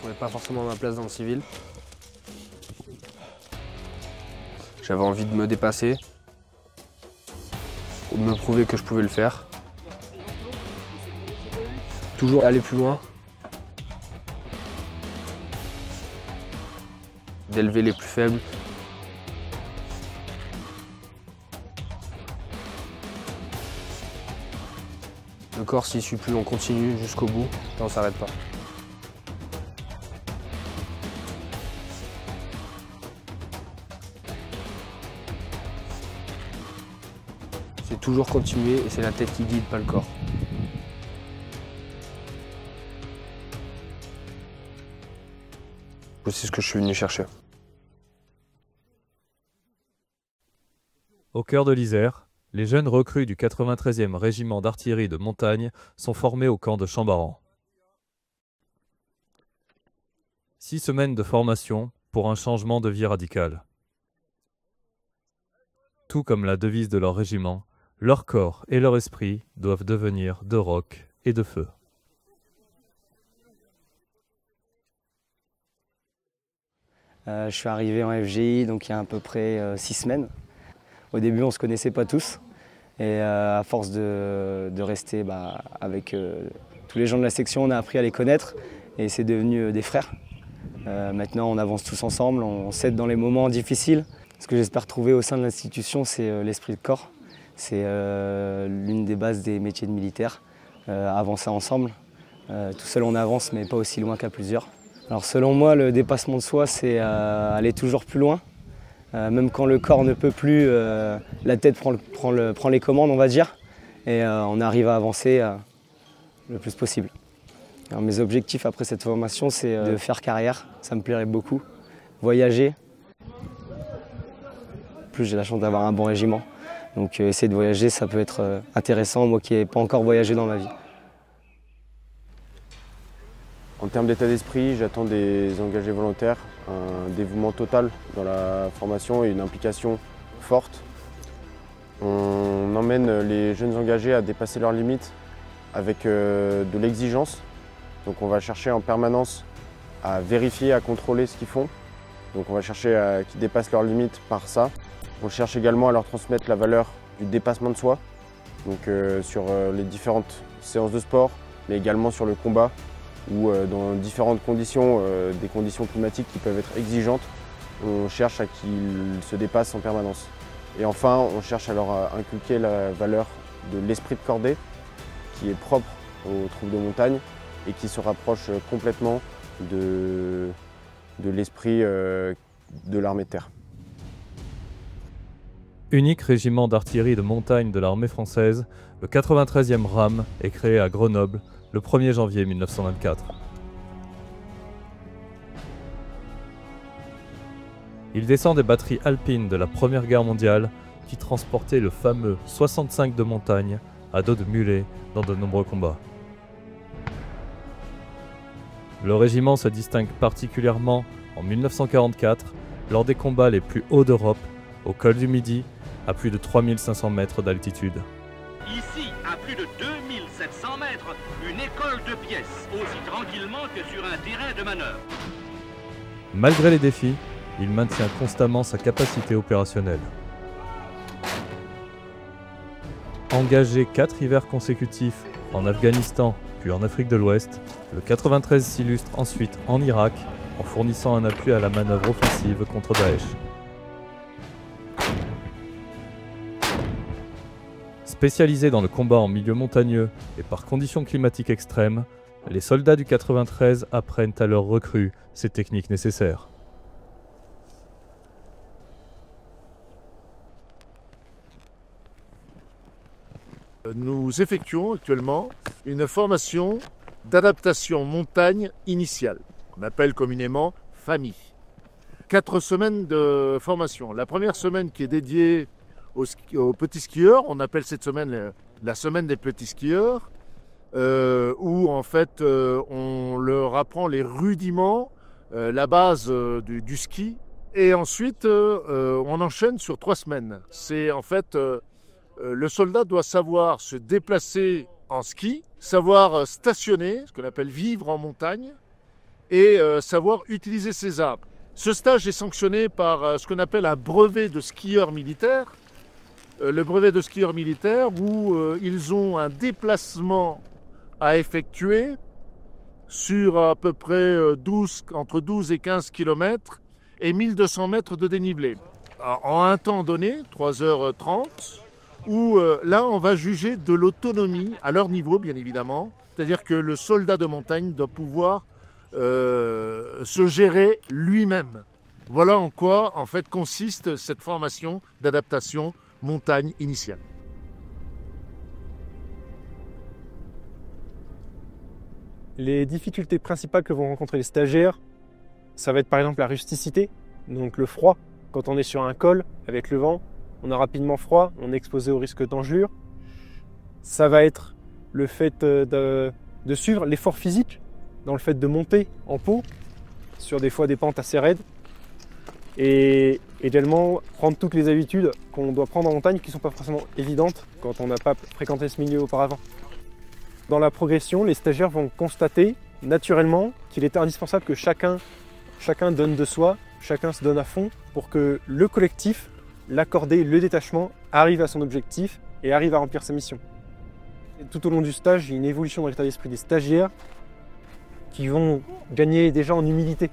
trouvais pas forcément ma place dans le civil. J'avais envie de me dépasser, de me prouver que je pouvais le faire. Toujours aller plus loin. D'élever les plus faibles. Le corps, s'il suit plus, on continue jusqu'au bout et on s'arrête pas. C'est toujours continuer et c'est la tête qui guide, pas le corps. C'est ce que je suis venu chercher. Au cœur de l'Isère, les jeunes recrues du 93e régiment d'artillerie de montagne sont formés au camp de Chambaran. 6 semaines de formation pour un changement de vie radical. Tout comme la devise de leur régiment, leur corps et leur esprit doivent devenir de roc et de feu. Je suis arrivé en FGI donc il y a à peu près 6 semaines. Au début, on ne se connaissait pas tous. Et à force de rester avec tous les gens de la section, on a appris à les connaître et c'est devenu des frères. Maintenant, on avance tous ensemble, on s'aide dans les moments difficiles. Ce que j'espère trouver au sein de l'institution, c'est l'esprit de corps. C'est l'une des bases des métiers de militaire. Avancer ensemble. Tout seul, on avance, mais pas aussi loin qu'à plusieurs. Alors, selon moi, le dépassement de soi, c'est aller toujours plus loin. Même quand le corps ne peut plus, la tête prend les commandes, on va dire, et on arrive à avancer le plus possible. Alors, mes objectifs après cette formation, c'est de faire carrière, ça me plairait beaucoup, voyager. En plus, j'ai la chance d'avoir un bon régiment, donc essayer de voyager, ça peut être intéressant, moi qui n'ai pas encore voyagé dans ma vie. En termes d'état d'esprit, j'attends des engagés volontaires, un dévouement total dans la formation et une implication forte. On emmène les jeunes engagés à dépasser leurs limites avec de l'exigence. Donc on va chercher en permanence à vérifier, à contrôler ce qu'ils font. Donc on va chercher à qu'ils dépassent leurs limites par ça. On cherche également à leur transmettre la valeur du dépassement de soi, donc sur les différentes séances de sport, mais également sur le combat, ou dans différentes conditions, des conditions climatiques qui peuvent être exigeantes, on cherche à qu'ils se dépassent en permanence. Et enfin, on cherche à leur inculquer la valeur de l'esprit de cordée, qui est propre aux troupes de montagne et qui se rapproche complètement de l'esprit de l'armée de terre. Unique régiment d'artillerie de montagne de l'armée française, le 93e RAM est créé à Grenoble le 1er janvier 1924. Il descend des batteries alpines de la Première Guerre mondiale qui transportaient le fameux 65 de montagne à dos de mulet dans de nombreux combats. Le régiment se distingue particulièrement en 1944 lors des combats les plus hauts d'Europe, au col du Midi, à plus de 3500 mètres d'altitude. Ici, à plus de 2700 mètres, une école de pièces, aussi tranquillement que sur un terrain de manœuvre. Malgré les défis, il maintient constamment sa capacité opérationnelle. Engagé 4 hivers consécutifs en Afghanistan puis en Afrique de l'Ouest, le 93 s'illustre ensuite en Irak en fournissant un appui à la manœuvre offensive contre Daesh. Spécialisés dans le combat en milieu montagneux et par conditions climatiques extrêmes, les soldats du 93 apprennent à leurs recrues ces techniques nécessaires. Nous effectuons actuellement une formation d'adaptation montagne initiale, qu'on appelle communément FAMI. 4 semaines de formation. La première semaine qui est dédiée aux petits skieurs, on appelle cette semaine la semaine des petits skieurs, où en fait on leur apprend les rudiments, la base du ski, et ensuite on enchaîne sur 3 semaines. C'est en fait le soldat doit savoir se déplacer en ski, savoir stationner, ce qu'on appelle vivre en montagne, et savoir utiliser ces armes. Ce stage est sanctionné par ce qu'on appelle un brevet de skieur militaire. Le brevet de skieur militaire où ils ont un déplacement à effectuer sur à peu près entre 12 et 15 km et 1200 mètres de dénivelé. En un temps donné, 3h30, où là on va juger de l'autonomie à leur niveau bien évidemment. C'est-à-dire que le soldat de montagne doit pouvoir se gérer lui-même. Voilà en quoi en fait consiste cette formation d'adaptation montagne initiale. Les difficultés principales que vont rencontrer les stagiaires, ça va être par exemple la rusticité, donc le froid. Quand on est sur un col avec le vent, on a rapidement froid, on est exposé au risque d'engelure. Ça va être le fait de suivre l'effort physique, dans le fait de monter en pau, sur des fois des pentes assez raides. Et également prendre toutes les habitudes qu'on doit prendre en montagne qui ne sont pas forcément évidentes quand on n'a pas fréquenté ce milieu auparavant. Dans la progression, les stagiaires vont constater naturellement qu'il est indispensable que chacun donne de soi, chacun se donne à fond pour que le collectif, l'accordé, le détachement arrive à son objectif et arrive à remplir sa mission. Et tout au long du stage, il y a une évolution dans l'état d'esprit des stagiaires qui vont gagner déjà en humilité.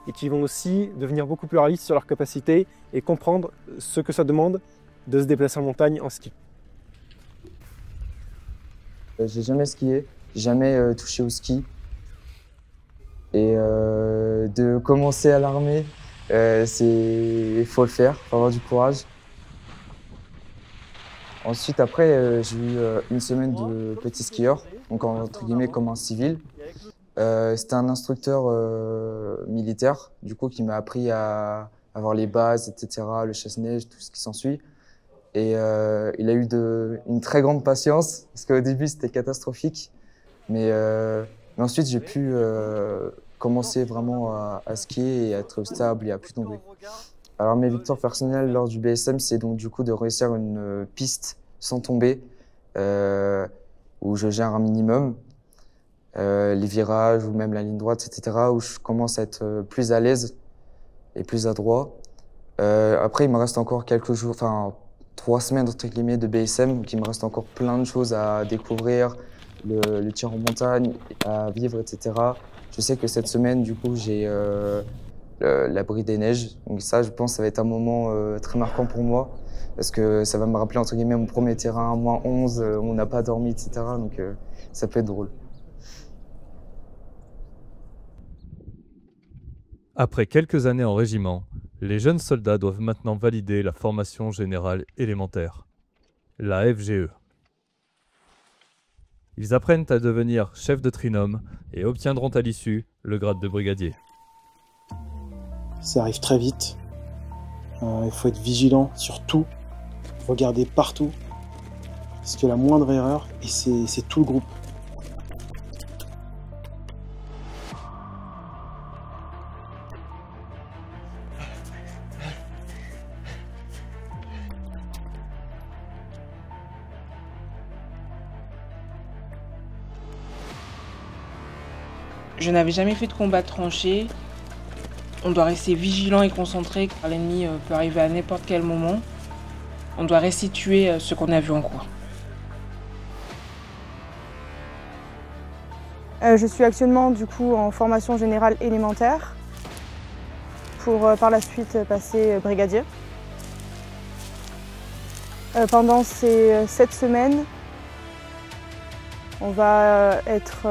Et qui vont aussi devenir beaucoup plus réalistes sur leurs capacités et comprendre ce que ça demande de se déplacer en montagne en ski. J'ai jamais skié, jamais touché au ski. Et de commencer à l'armée, il faut le faire, il faut avoir du courage. Ensuite, après, j'ai eu une semaine de petit skieur, donc entre guillemets comme un civil. C'était un instructeur militaire, du coup, qui m'a appris à avoir les bases, etc., le chasse-neige, tout ce qui s'ensuit. Et il a eu une très grande patience, parce qu'au début, c'était catastrophique. Mais ensuite, j'ai pu commencer vraiment à skier et à être stable et à plus tomber. Alors, mes victoires personnelles lors du BSM, c'est donc du coup de réussir une piste sans tomber, où je gère un minimum. Les virages ou même la ligne droite, etc., où je commence à être plus à l'aise et plus adroit. Après, il me reste encore quelques jours, enfin 3 semaines entre guillemets de BSM, donc il me reste encore plein de choses à découvrir, le tir en montagne, à vivre, etc. Je sais que cette semaine, du coup, j'ai l'abri des neiges, donc ça, je pense, ça va être un moment très marquant pour moi, parce que ça va me rappeler entre guillemets mon premier terrain, -11, où on n'a pas dormi, etc. Donc ça peut être drôle. Après quelques années en régiment, les jeunes soldats doivent maintenant valider la formation générale élémentaire, la FGE. Ils apprennent à devenir chef de trinôme et obtiendront à l'issue le grade de brigadier. Ça arrive très vite, il faut être vigilant sur tout, regarder partout, parce que la moindre erreur, et c'est tout le groupe. Je n'avais jamais fait de combat de tranchée. On doit rester vigilant et concentré car l'ennemi peut arriver à n'importe quel moment. On doit restituer ce qu'on a vu en cours. Je suis actuellement du coup en formation générale élémentaire pour par la suite passer brigadier. Pendant ces 7 semaines, on va être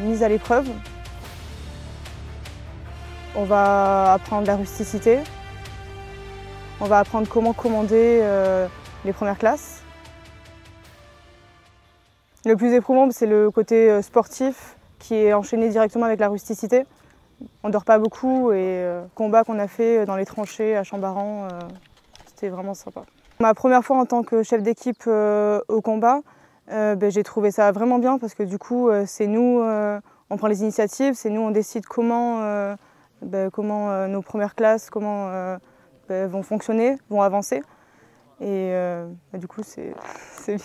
mis à l'épreuve. On va apprendre la rusticité. On va apprendre comment commander les premières classes. Le plus éprouvant, c'est le côté sportif qui est enchaîné directement avec la rusticité. On ne dort pas beaucoup et le combat qu'on a fait dans les tranchées à Chambaran, c'était vraiment sympa. Ma première fois en tant que chef d'équipe au combat, j'ai trouvé ça vraiment bien parce que du coup, c'est nous, on prend les initiatives, c'est nous, on décide comment nos premières classes vont fonctionner, vont avancer. Et du coup, c'est bien.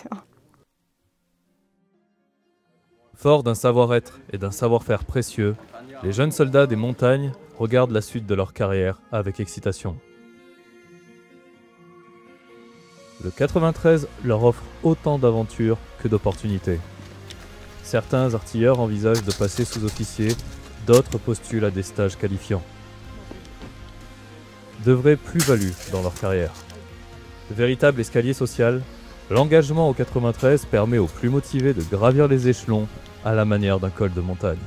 Forts d'un savoir-être et d'un savoir-faire précieux, les jeunes soldats des montagnes regardent la suite de leur carrière avec excitation. Le 93 leur offre autant d'aventures que d'opportunités. Certains artilleurs envisagent de passer sous-officier, d'autres postulent à des stages qualifiants. De vraies plus-values dans leur carrière. De véritable escalier social, l'engagement au 93 permet aux plus motivés de gravir les échelons à la manière d'un col de montagne.